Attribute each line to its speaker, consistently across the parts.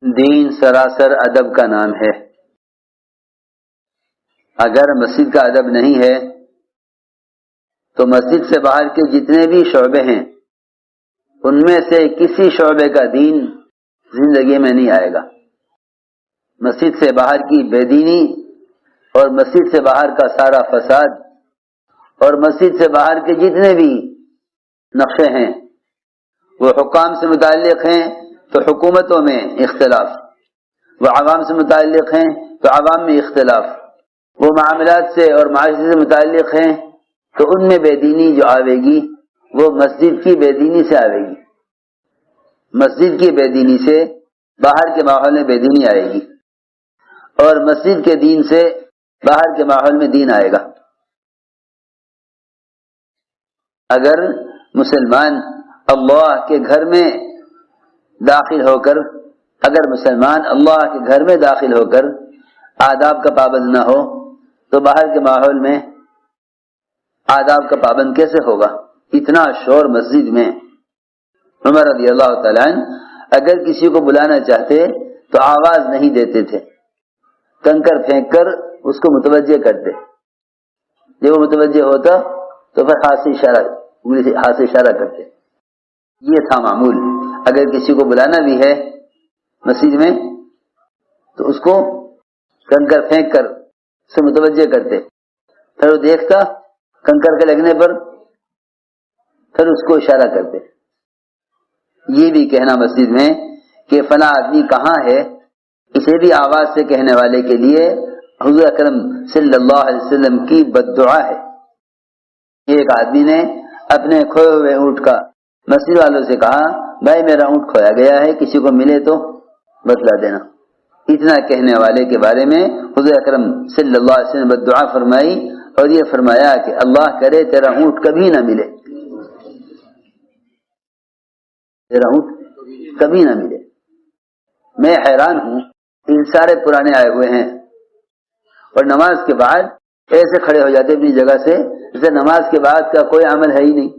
Speaker 1: دین سراسر ادب کا نام ہے۔ اگر مسجد کا ادب نہیں ہے تو مسجد سے باہر کے جتنے بھی شعبے ہیں ان میں سے کسی شعبے کا دین زندگی میں نہیں آئے گا۔ مسجد سے باہر کی بے دینی اور مسجد سے باہر کا سارا فساد اور مسجد سے باہر کے جتنے بھی نقشے ہیں وہ حکام سے متعلق ہیں تو حکومتوں میں اختلاف، وہ عوام سے متعلق ہیں تو عوام میں اختلاف، وہ معاملات سے اور معاشرے سے متعلق ہیں تو ان میں بے دینی جو آئے گی وہ مسجد کی بے دینی سے آئے گی۔ مسجد کی بے دینی سے باہر کے ماحول میں بے دینی آئے گی اور مسجد کے دین سے باہر کے ماحول میں دین آئے گا۔ اگر مسلمان اللہ کے گھر میں داخل ہو کر آداب کا پابند نہ ہو تو باہر کے ماحول میں آداب کا پابند کیسے ہوگا؟ اتنا شور مسجد میں۔ عمر رضی اللہ تعالیٰ عنہ اگر کسی کو بلانا چاہتے تو آواز نہیں دیتے تھے، کنکر پھینک کر اس کو متوجہ کرتے۔ جب وہ متوجہ ہوتا تو پھر ہاتھ سے اشارہ کرتے۔ یہ تھا معمول۔ اگر کسی کو بلانا بھی ہے مسجد میں تو اس کو کنکر پھینک کر اسے متوجہ کرتے، پھر وہ دیکھتا کنکر کے لگنے پر پھر اس کو اشارہ کرتے۔ یہ بھی کہنا مسجد میں کہ فلاں آدمی کہاں ہے، اسے بھی آواز سے کہنے والے کے لیے حضور اکرم صلی اللہ علیہ وسلم کی بددعا ہے۔ ایک آدمی نے اپنے کھوئے ہوئے اونٹ کا مسجد والوں سے کہا، بھائی میرا اونٹ کھویا گیا ہے، کسی کو ملے تو بتلا دینا۔ اتنا کہنے والے کے بارے میں حضور اکرم صلی اللہ علیہ وسلم بددعا فرمائی اور یہ فرمایا کہ اللہ کرے تیرا اونٹ کبھی نہ ملے، تیرا اونٹ کبھی نہ ملے۔ میں حیران ہوں، ان سارے پرانے آئے ہوئے ہیں اور نماز کے بعد ایسے کھڑے ہو جاتے اپنی جگہ سے جیسے نماز کے بعد کا کوئی عمل ہے ہی نہیں۔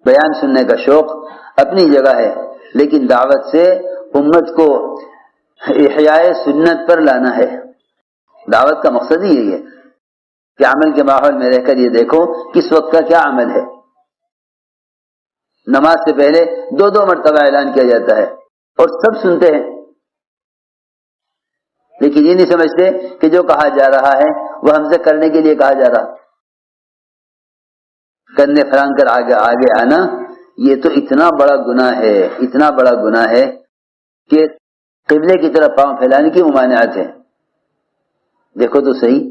Speaker 1: بیان سننے کا شوق اپنی جگہ ہے لیکن دعوت سے امت کو احیاء سنت پر لانا ہے۔ دعوت کا مقصد ہی یہی ہے کہ عمل کے ماحول میں رہ کر یہ دیکھو کس وقت کا کیا عمل ہے۔ نماز سے پہلے 2 مرتبہ اعلان کیا جاتا ہے اور سب سنتے ہیں، لیکن یہ نہیں سمجھتے کہ جو کہا جا رہا ہے وہ ہم سے کرنے کے لیے کہا جا رہا۔ کندھے پھران کر آگے آنا یہ تو اتنا بڑا گناہ ہے، اتنا بڑا گناہ ہے کہ قبلے کی طرف پاؤں پھیلانے کی ممانعت ہے۔ دیکھو تو صحیح،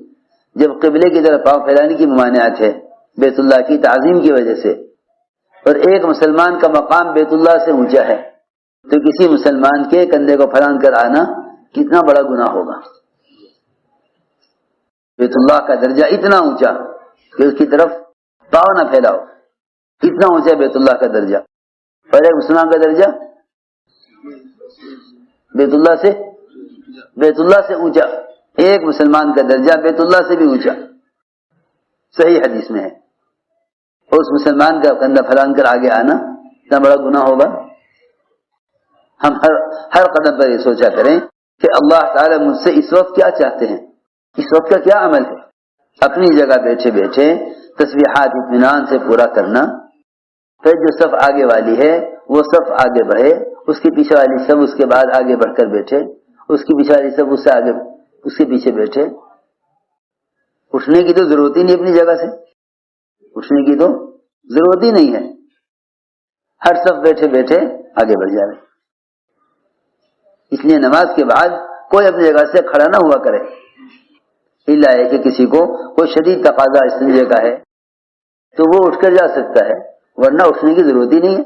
Speaker 1: جب قبلے کی طرف پاؤں پھیلانے کی ممانعت ہے بیت اللہ کی تعظیم کی وجہ سے، اور ایک مسلمان کا مقام بیت اللہ سے اونچا ہے، تو کسی مسلمان کے کندھے کو پھران کر آنا کتنا بڑا گناہ ہوگا۔ بیت اللہ کا درجہ اتنا اونچا کہ اس کی طرف پاؤں نہ پھیلاؤ، اتنا اونچا بیت اللہ کا درجہ، اور ایک مسلمان کا درجہ بیت اللہ سے اونچا، ایک مسلمان کا درجہ بیت اللہ سے بھی اونچا، صحیح حدیث میں ہے۔ اور اس مسلمان کا کندھا پھیلان کر آگے آنا اتنا بڑا گناہ ہوگا۔ ہم ہر قدم پر یہ سوچا کریں کہ اللہ تعالیٰ مجھ سے اس وقت کیا چاہتے ہیں، اس وقت کا کیا عمل ہے۔ اپنی جگہ بیٹھے بیٹھے تسبیحات اطمینان سے پورا کرنا، پھر جو صف آگے والی ہے وہ صف آگے بڑھے، اس کے پیچھے والی صف اس کے بعد آگے بڑھ کر بیٹھے، اس کی پیچھے والی صف اس سے آگے اس کے پیچھے بیٹھے۔ اٹھنے کی تو ضرورت ہی نہیں، اپنی جگہ سے اٹھنے کی تو ضرورت ہی نہیں ہے، ہر صف بیٹھے بیٹھے آگے بڑھ جائے۔ اس لیے نماز کے بعد کوئی اپنی جگہ سے کھڑا نہ ہوا کرے، الا ہے کہ کسی کو کوئی شدید تقاضا استنجے کا ہے تو وہ اٹھ کر جا سکتا ہے، ورنہ اٹھنے کی ضرورت ہی نہیں ہے۔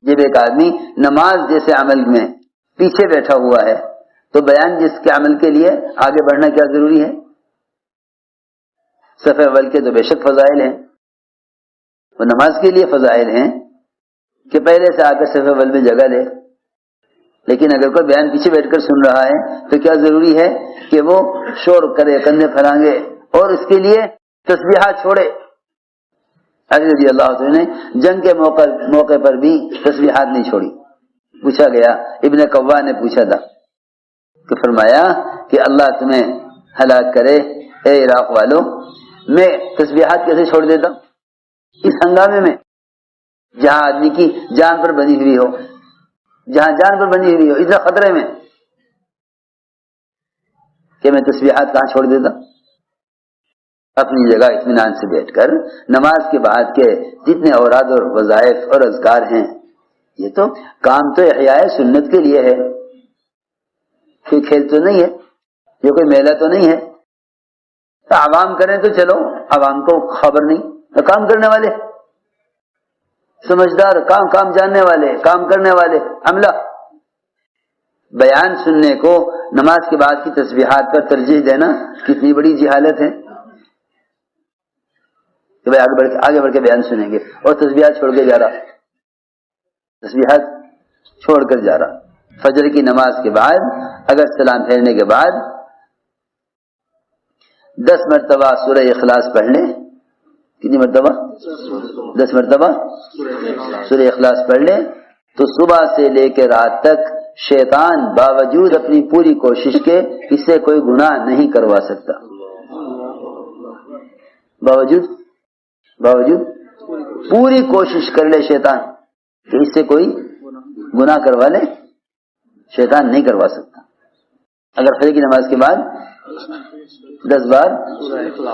Speaker 1: جب ایک آدمی نماز جیسے عمل میں پیچھے بیٹھا ہوا ہے تو بیان جس کے عمل کے لیے آگے بڑھنا کیا ضروری ہے؟ صف اول کے تو بے شک فضائل ہیں، وہ نماز کے لیے فضائل ہیں کہ پہلے سے آ کر صف اول میں جگہ لے، لیکن اگر کوئی بیان پیچھے بیٹھ کر سن رہا ہے تو کیا ضروری ہے کہ وہ شور کرے، کندھے پھرانگے اور اس کے لیے تسبیحات چھوڑے۔ علی رضی اللہ عنہ نے جنگ کے موقع پر بھی تسبیحات نہیں چھوڑی، پوچھا گیا، ابن قوا نے پوچھا تھا کہ فرمایا کہ اللہ تمہیں ہلاک کرے اے عراق والو، میں تسبیحات کیسے چھوڑ دیتا اس ہنگامے میں جہاں آدمی کی جان پر بنی ہوئی ہو، جہاں جان پر بنی ہوئی ہو، اتنا خطرے میں کہ میں تسبیحات کہاں چھوڑ دیتا؟ اپنی جگہ اطمینان سے بیٹھ کر نماز کے بعد کے جتنے اوراد اور وظائف اور اذکار ہیں، یہ تو کام تو احیاء سنت کے لیے ہے، کوئی کھیل تو نہیں ہے، یہ کوئی میلہ تو نہیں ہے۔ تو عوام کریں تو چلو، عوام کو خبر نہیں، تو کام کرنے والے سمجھدار، کام جاننے والے، کام کرنے والے عملہ بیان سننے کو نماز کے بعد کی تسبیحات پر ترجیح دینا کتنی بڑی جہالت ہے کہ بھائی آگے بڑھ کے بیان سنیں گے اور تسبیحات چھوڑ کے جا رہا، تسبیحات چھوڑ کر جا رہا۔ فجر کی نماز کے بعد اگر سلام پھیرنے کے بعد 10 مرتبہ سورہ اخلاص پڑھ لیں، کتنی مرتبہ؟ 10 مرتبہ سورہ اخلاص پڑھ لیں تو صبح سے لے کے رات تک شیطان باوجود اپنی پوری کوشش کے اس سے کوئی گناہ نہیں کروا سکتا، باوجود پوری کوشش کر لے شیطان کہ اس سے کوئی گناہ کروا لے، شیطان نہیں کروا سکتا۔ اگر فجر کی نماز کے بعد 10 بار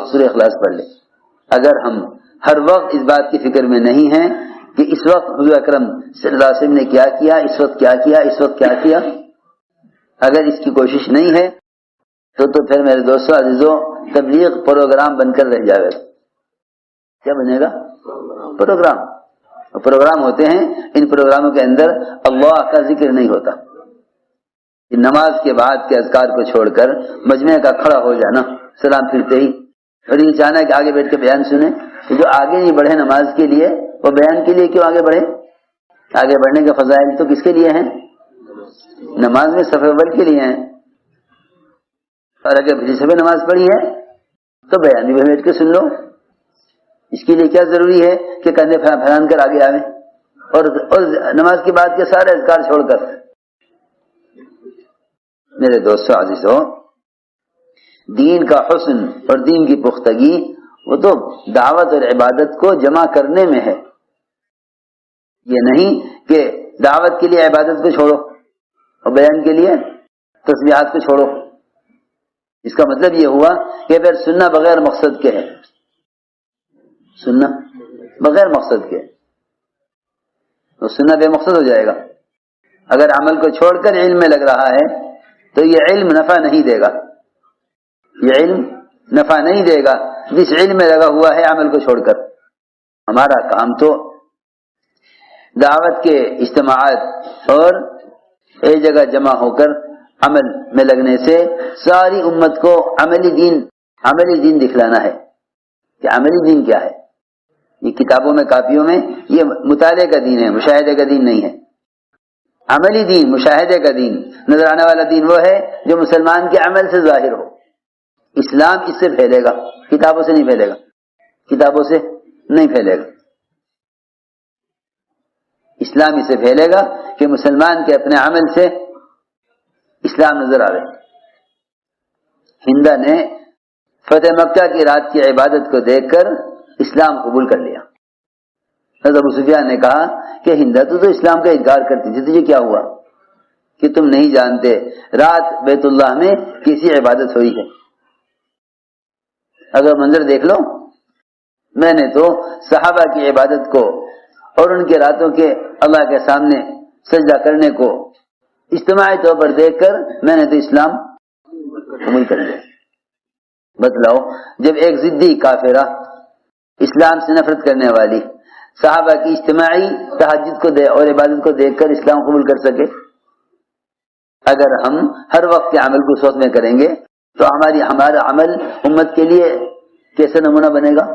Speaker 1: سورہ اخلاص پڑھ لے، اگر ہم ہر وقت اس بات کی فکر میں نہیں ہیں کہ اس وقت حضور اکرم صلی اللہ علیہ وسلم نے کیا کیا، اس وقت کیا کیا، اس وقت کیا کیا، اگر اس کی کوشش نہیں ہے تو پھر میرے دوستوں عزیزوں تبلیغ پروگرام بن کر رہ جائے گا۔ کیا بنے گا؟ پروگرام ہوتے ہیں، ان پروگراموں کے اندر اللہ کا ذکر نہیں ہوتا۔ نماز کے بعد کے اذکار کو چھوڑ کر مجمع کا کھڑا ہو جانا سلام پھرتے ہی اور یہ چاہنا ہے کہ آگے بیٹھ کے بیان سنیں، تو جو آگے نہیں بڑھے نماز کے لیے وہ بیان کے لیے کیوں آگے بڑھے؟ آگے بڑھنے کے فضائل تو کس کے لیے ہیں؟ نماز میں صف اول کے لیے ہیں، اور اگر پچھلی صف نماز پڑھی ہے تو بیان بھی بیٹھ کے سن لو۔ اس کے لیے کیا ضروری ہے کہ کندھے پھیلان کر آگے آویں اور نماز کے بعد کے سارے اذکار چھوڑ کر؟ میرے دوستو عزیزو، دین کا حسن اور دین کی پختگی وہ تو دعوت اور عبادت کو جمع کرنے میں ہے، یہ نہیں کہ دعوت کے لیے عبادت کو چھوڑو اور بیان کے لیے تسبیحات کو چھوڑو۔ اس کا مطلب یہ ہوا کہ پھر سننا بغیر مقصد کے ہے، سننا بغیر مقصد کے تو سننا بے مقصد ہو جائے گا۔ اگر عمل کو چھوڑ کر علم میں لگ رہا ہے تو یہ علم نفع نہیں دے گا، یہ علم نفع نہیں دے گا جس علم میں لگا ہوا ہے عمل کو چھوڑ کر۔ ہمارا کام تو دعوت کے اجتماعات اور ایک جگہ جمع ہو کر عمل میں لگنے سے ساری امت کو عملی دین دکھلانا ہے کہ عملی دین کیا ہے۔ یہ کتابوں میں کاپیوں میں یہ مطالعے کا دین ہے، مشاہدے کا دین نہیں ہے۔ عملی دین، مشاہدے کا دین، نظر آنے والا دین وہ ہے جو مسلمان کے عمل سے ظاہر ہو۔ اسلام اس سے پھیلے گا، کتابوں سے نہیں پھیلے گا، کتابوں سے نہیں پھیلے گا۔ اسلام اس سے پھیلے گا کہ مسلمان کے اپنے عمل سے اسلام نظر آ رہے۔ ہندا نے فتح مکہ کی رات کی عبادت کو دیکھ کر اسلام قبول کر لیا۔ حضرت ابو سفیان نے کہا کہ ہندا تو اسلام کا انکار کرتی تھی، تجھے کیا ہوا کہ تم نہیں جانتے رات بیت اللہ میں کسی عبادت ہوئی ہے؟ اگر منظر دیکھ لو، میں نے تو صحابہ کی عبادت کو اور ان کے راتوں کے اللہ کے سامنے سجدہ کرنے کو اجتماعی طور پر دیکھ کر میں نے تو اسلام قبول کر لیا۔ بتلاؤ، جب ایک ضدی کافرہ اسلام سے نفرت کرنے والی صحابہ کی اجتماعی تہجد کو اور عبادت کو دیکھ کر اسلام قبول کر سکے، اگر ہم ہر وقت کے عمل کو سوچ میں کریں گے تو ہمارا عمل امت کے لیے کیسے نمونہ بنے گا؟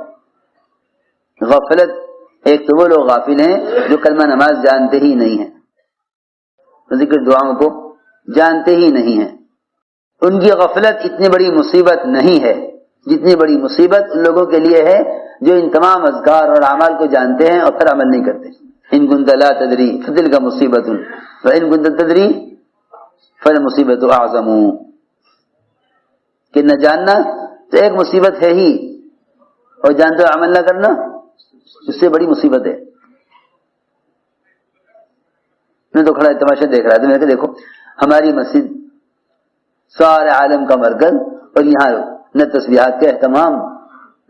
Speaker 1: غفلت، ایک تو وہ لوگ غافل ہیں جو کلمہ نماز جانتے ہی نہیں ہیں، ذکر دعاؤں کو جانتے ہی نہیں ہیں۔ ان کی غفلت اتنی بڑی مصیبت نہیں ہے جتنی بڑی مصیبت ان لوگوں کے لیے ہے جو ان تمام اذکار اور اعمال کو جانتے ہیں اور پھر عمل نہیں کرتے۔ ان كنت لا تدری فتلك مصیبت وان كنت تدری فالمصیبت اعظم، کہ نہ جاننا تو ایک مصیبت ہے ہی، اور جانتے ہوئے عمل نہ کرنا اس سے بڑی مصیبت ہے۔ میں تو کھڑا تماشا دیکھ رہا تھا، میں کہ دیکھو ہماری مسجد سارے عالم کا مرکز، اور یہاں نہ تسبیحات کا اہتمام،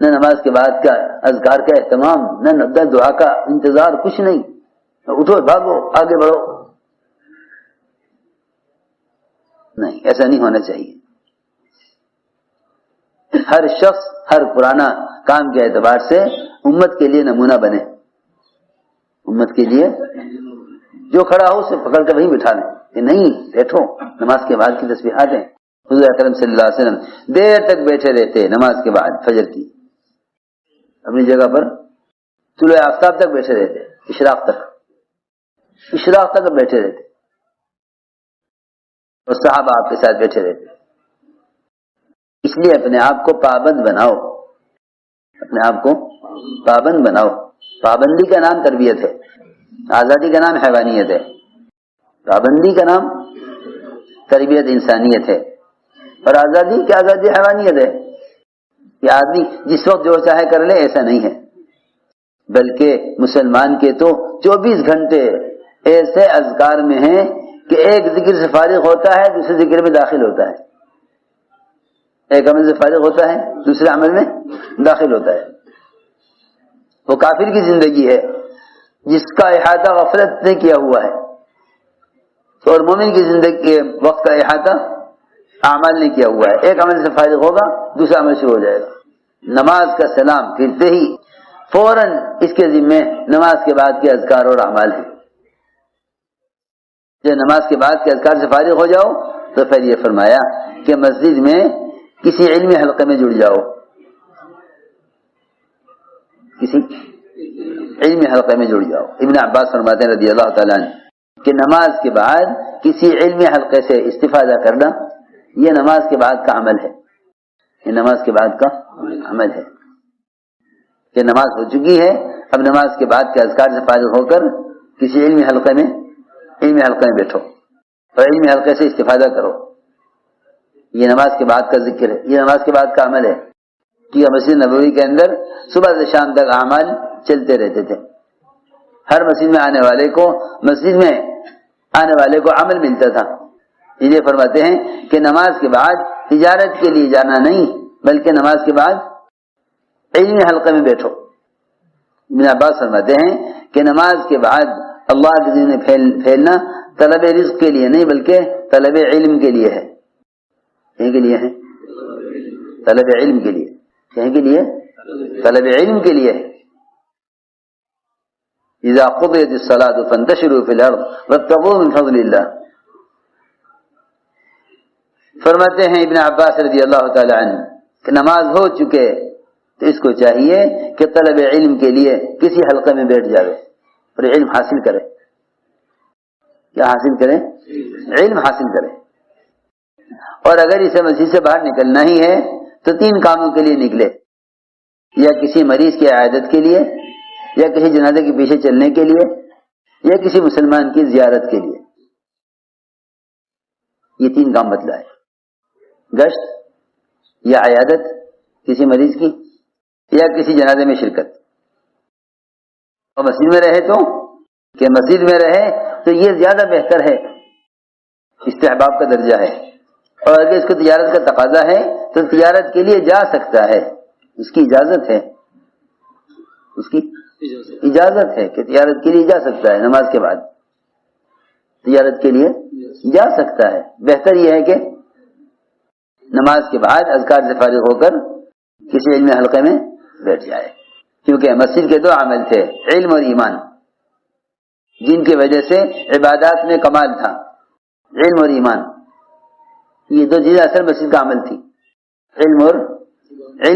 Speaker 1: نہ نماز کے بعد کا اذکار کا اہتمام، نہ دعا کا انتظار، کچھ نہیں، اٹھو بھاگو آگے بڑھو، نہیں ایسا نہیں ہونا چاہیے۔ ہر شخص ہر پرانا کام کے اعتبار سے امت کے لیے نمونہ بنے، امت کے لیے جو کھڑا ہو اسے پکڑ کر وہیں بٹھا لیں کہ نہیں بیٹھو، نماز کے بعد کی تسبیحات ہیں۔ حضور اکرم صلی اللہ علیہ وسلم دیر تک بیٹھے رہتے نماز کے بعد فجر کی، اپنی جگہ پر طلوع آفتاب تک بیٹھے رہتے، اشراق تک بیٹھے رہتے، اور صحابہ آپ کے ساتھ بیٹھے رہتے۔ اس لیے اپنے آپ کو پابند بناؤ، اپنے آپ کو پابند بناؤ۔ پابندی کا نام تربیت ہے، آزادی کا نام حیوانیت ہے، پابندی کا نام تربیت انسانیت ہے، اور آزادی کی آزادی حیوانیت ہے کہ آدمی جس وقت جو چاہے کر لے، ایسا نہیں ہے، بلکہ مسلمان کے تو 24 گھنٹے ایسے اذکار میں ہیں کہ ایک ذکر سے فارغ ہوتا ہے دوسرے ذکر میں داخل ہوتا ہے، ایک عمل سے فارغ ہوتا ہے دوسرے عمل میں داخل ہوتا ہے۔ وہ کافر کی زندگی ہے جس کا احاطہ غفلت نے کیا ہوا ہے، اور مومن کی زندگی کے وقت کا احاطہ اعمال نے کیا ہوا ہے، ایک عمل سے فارغ ہوگا دوسرا عمل شروع ہو جائے گا۔ نماز کا سلام پھرتے ہی فوراً اس کے ذمے نماز کے بعد کے اذکار اور اعمال ہیں۔ جب نماز کے بعد کے اذکار سے فارغ ہو جاؤ تو پھر یہ فرمایا کہ مسجد میں کسی علمی حلقے میں جڑ جاؤ، کسی علمی حلقے میں جڑ جاؤ۔ ابن عباس فرماتے ہیں رضی اللہ تعالیٰ عنہ کہ نماز کے بعد کسی علمی حلقے سے استفادہ کرنا یہ نماز کے بعد کا عمل ہے، یہ نماز کے بعد کا عمل ہے کہ نماز ہو چکی ہے، اب نماز کے بعد کے اذکار سے فارغ ہو کر کسی علمی حلقے میں بیٹھو اور علمی حلقے سے استفادہ کرو۔ یہ نماز کے بعد کا ذکر ہے، یہ نماز کے بعد کا عمل ہے۔ کہ مسجد نبوی کے اندر صبح سے شام تک اعمال چلتے رہتے تھے، ہر مسجد میں آنے والے کو عمل ملتا تھا۔ یہ فرماتے ہیں کہ نماز کے بعد تجارت کے لیے جانا نہیں، بلکہ نماز کے بعد علمی حلقے میں بیٹھو۔ ابن عباس فرماتے ہیں کہ نماز کے بعد اللہ کے دین میں پھیلنا طلب رزق کے لیے نہیں بلکہ طلب علم کے لیے ہے۔ کہیں کے لیے ہے؟ طلب علم کے لیے۔ کہیں کے لیے؟ طلب علم کے لیے ہے۔ اذا قضیت الصلاۃ فانتشروا فی الارض وابتغوا من فضل اللہ۔ فرماتے ہیں ابن عباس رضی اللہ تعالی عنہ کہ نماز ہو چکے تو اس کو چاہیے کہ طلب علم کے لیے کسی حلقے میں بیٹھ جائے اور علم حاصل کرے۔ کیا حاصل کرے؟ علم حاصل کرے۔ اور اگر اسے مسجد سے باہر نکلنا ہی ہے تو 3 کاموں کے لیے نکلے، یا کسی مریض کی عیادت کے لیے، یا کسی جنازے کے پیچھے چلنے کے لیے، یا کسی مسلمان کی زیارت کے لیے۔ یہ 3 کام بتلا ہے، گشت یا عیادت کسی مریض کی، یا کسی جنازے میں شرکت۔ اور مسجد میں رہے تو کہ مسجد میں رہے تو یہ زیادہ بہتر ہے، استحباب کا درجہ ہے۔ اور اگر اس کو تجارت کا تقاضا ہے تو تجارت کے لیے جا سکتا ہے، اس کی اجازت ہے، اس کی اجازت ہے کہ تجارت کے لیے جا سکتا ہے، نماز کے بعد تجارت کے لیے جا سکتا ہے۔ بہتر یہ ہے کہ نماز کے بعد اذکار سے فارغ ہو کر کسی علمی حلقے میں بیٹھ جائے، کیونکہ مسجد کے 2 عمل تھے، علم اور ایمان، جن کی وجہ سے عبادات میں کمال تھا۔ علم اور ایمان، یہ 2 چیزیں اصل مسجد کا عمل تھی، علم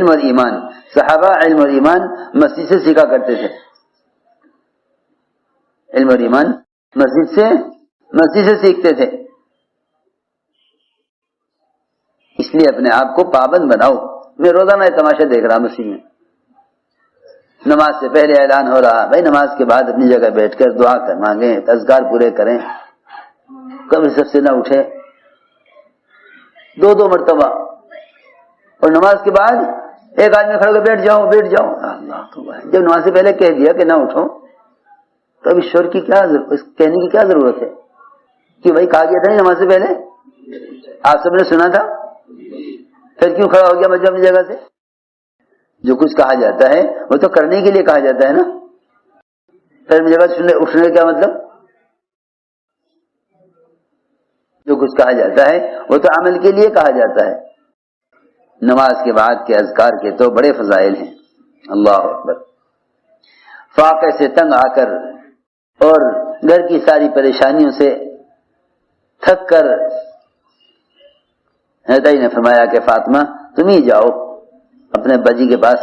Speaker 1: اور ایمان۔ صحابہ علم اور ایمان مسجد سے سیکھا کرتے تھے، علم اور ایمان مسجد سے سیکھتے تھے۔ اس لیے اپنے آپ کو پابند بناؤ۔ میں روزانہ تماشا دیکھ رہا مسجد میں نماز سے پہلے اعلان ہو رہا بھائی نماز کے بعد اپنی جگہ بیٹھ کر دعا کر مانگیں، اذکار پورے کریں، کبھی سب سے نہ اٹھے 2 مرتبہ، اور نماز کے بعد ایک آدمی کھڑے ہو کے بیٹھ جاؤ اللہ تو جب نماز سے پہلے کہہ دیا کہ نہ اٹھو تو اب شور کی کیا کہنے کی کیا ضرورت ہے کہ بھائی کہا گیا تھا نہیں نماز سے پہلے، آپ سب نے سنا تھا، پھر کیوں کھڑا ہو گیا بچہ اپنی جگہ سے؟ جو کچھ کہا جاتا ہے وہ تو کرنے کے لیے کہا جاتا ہے نا، پھر جگہ اٹھنے کا کیا مطلب؟ جو کچھ کہا جاتا ہے وہ تو عمل کے لیے کہا جاتا ہے۔ نماز کے بعد کے اذکار کے تو بڑے فضائل ہیں، اللہ اکبر۔ فاقے سے تنگ آ کر اور گھر کی ساری پریشانیوں سے تھک کر حضرت نے فرمایا کہ فاطمہ تم ہی جاؤ اپنے باجی کے پاس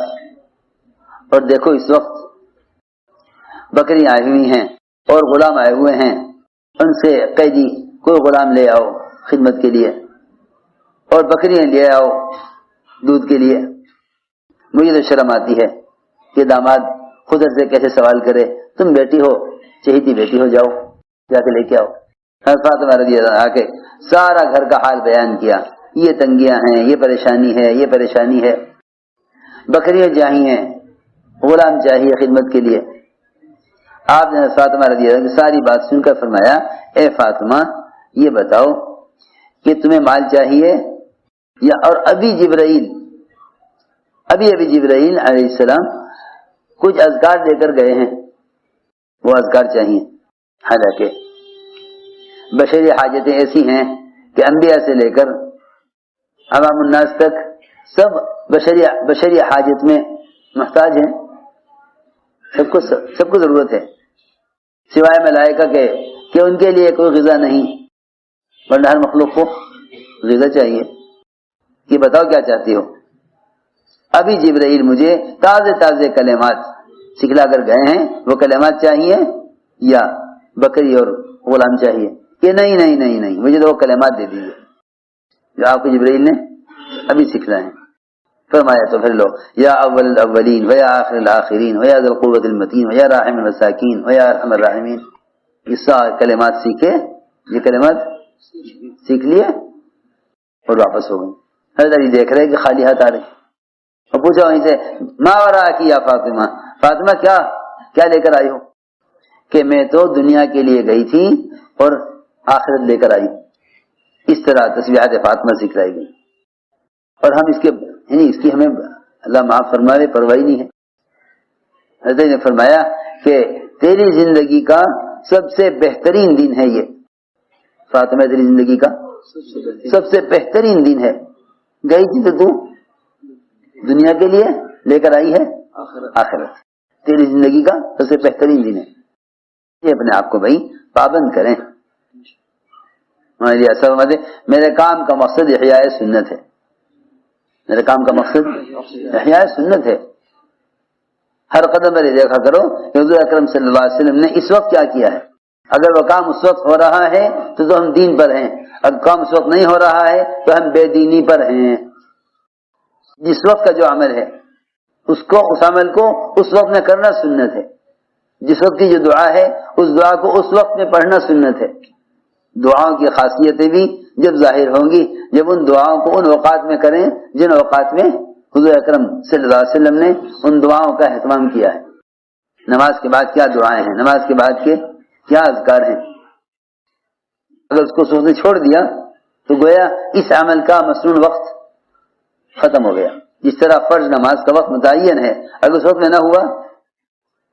Speaker 1: اور دیکھو اس وقت بکری آئی ہوئی ہیں اور غلام آئے ہوئے ہیں، ان سے قیدی کوئی غلام لے آؤ خدمت کے لیے اور بکریاں لے آؤ دودھ کے لیے۔ مجھے تو شرم آتی ہے کہ داماد خود سے کیسے سوال کرے، تم بیٹی ہو چہیتی بیٹی ہو، جاؤ جا کے لے کے آؤ۔ فاطمہ رضی اللہ عنہا آ کے سارا گھر کا حال بیان کیا، یہ تنگیاں ہیں، یہ پریشانی ہے، یہ پریشانی ہے، بکریاں چاہیے، غلام چاہیے خدمت کے لیے۔ آپ نے فاطمہ رضی اللہ عنہا کی ساری بات سن کر فرمایا اے فاطمہ یہ بتاؤ کہ تمہیں مال چاہیے یا اور ابھی جبرائیل علیہ السلام کچھ اذکار دے کر گئے ہیں، وہ اذکار چاہیے۔ حالانکہ بشری حاجتیں ایسی ہیں کہ انبیاء سے لے کر عوام الناس تک سب بشری حاجت میں محتاج ہیں، سب کو ضرورت ہے، سوائے ملائکہ کے کہ ان کے لیے کوئی غذا نہیں، ورنہ ہر مخلوق کو غذا چاہیے۔ یہ بتاؤ کیا چاہتی ہو؟ ابھی جبرائیل مجھے تازے کلمات سکھلا کر گئے ہیں، وہ کلمات چاہیے یا بکری اور غلام چاہیے؟ کہ نہیں مجھے تو وہ کلمات دے دیجیے جو آپ کو جبرائیل نے ابھی سکھلائے ہیں۔ فرمایا تو پھر لو یا اول الاولین و یا آخر الاخرین و یا ذی القوۃ المتین و یا راحم المساکین و یا ارحم الراحمین، یہ سارے کلمات سیکھے، یہ کلمات سیکھ لیے اور واپس ہو گئے۔ حضرت علی دیکھ رہے کہ خالی ہاتھ آ رہے اور پوچھا وہیں سے ما وراءکی یا فاطمہ کیا لے کر آئی ہو؟ کہ میں تو دنیا کے لیے گئی تھی اور آخرت لے کر آئی۔ اس طرح تسبیحات فاطمہ سکھلائی گئی، اور ہم اس کی ہمیں اللہ معاف فرمائے پرواہی نہیں ہے۔ حضرت نے فرمایا کہ تیری زندگی کا سب سے بہترین دن ہے یہ، فاطمہ تیری زندگی کا سب سے بہترین دن ہے، گئی تھی تو دنیا کے لیے لے کر آئی ہے آخرت، تیری زندگی کا سب سے بہترین دن ہے۔ یہ اپنے آپ کو بھائی پابند کریں۔ میرے کام کا مقصد احیاء سنت ہے، میرے کام کا مقصد احیاء سنت ہے۔ ہر قدم پر دیکھا کرو کہ حضور اکرم صلی اللہ علیہ وسلم نے اس وقت کیا کیا ہے۔ اگر وہ کام اس وقت ہو رہا ہے تو ہم دین پر ہیں، اگر کام اس وقت نہیں ہو رہا ہے تو ہم بے دینی پر ہیں۔ جس وقت کا جو عمل ہے اس عمل کو اس وقت میں کرنا سنت ہے، جس وقت کی جو دعا ہے اس دعا کو اس وقت میں پڑھنا سنت ہے۔ دعاؤں کی خاصیتیں بھی جب ظاہر ہوں گی جب ان دعاؤں کو ان اوقات میں کریں جن اوقات میں حضور اکرم صلی اللہ علیہ وسلم نے ان دعاؤں کا اہتمام کیا ہے۔ نماز کے بعد کیا دعائیں ہیں، نماز کے بعد کے کیا اذکار ہیں، اگر اس کو سوچنے چھوڑ دیا تو گویا اس عمل کا مسنون وقت ختم ہو گیا۔ جس طرح فرض نماز کا وقت متعین ہے، اگر اس وقت میں نہ ہوا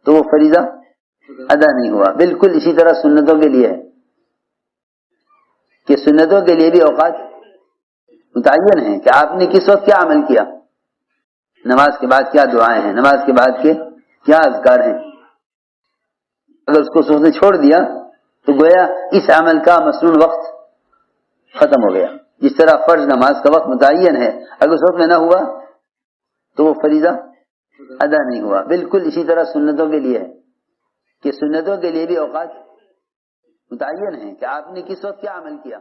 Speaker 1: تو وہ فریضہ ادا نہیں ہوا۔ بالکل اسی طرح سنتوں کے لیے ہے کہ سنتوں کے لیے بھی اوقات متعین ہیں کہ آپ نے کس وقت کیا عمل کیا، نماز کے بعد کیا دعائیں ہیں، نماز کے بعد کے کیا اذکار ہیں۔ اگر اس کو سوچنے چھوڑ دیا تو گویا اس عمل کا مسنون وقت ختم ہو گیا۔ جس طرح فرض نماز کا وقت متعین ہے، اگر اس وقت میں نہ ہوا تو وہ فریضہ ادا نہیں ہوا۔ بالکل اسی طرح سنتوں کے لیے ہے کہ سنتوں کے لیے بھی اوقات متعین ہیں کہ آپ نے کس وقت کیا عمل کیا۔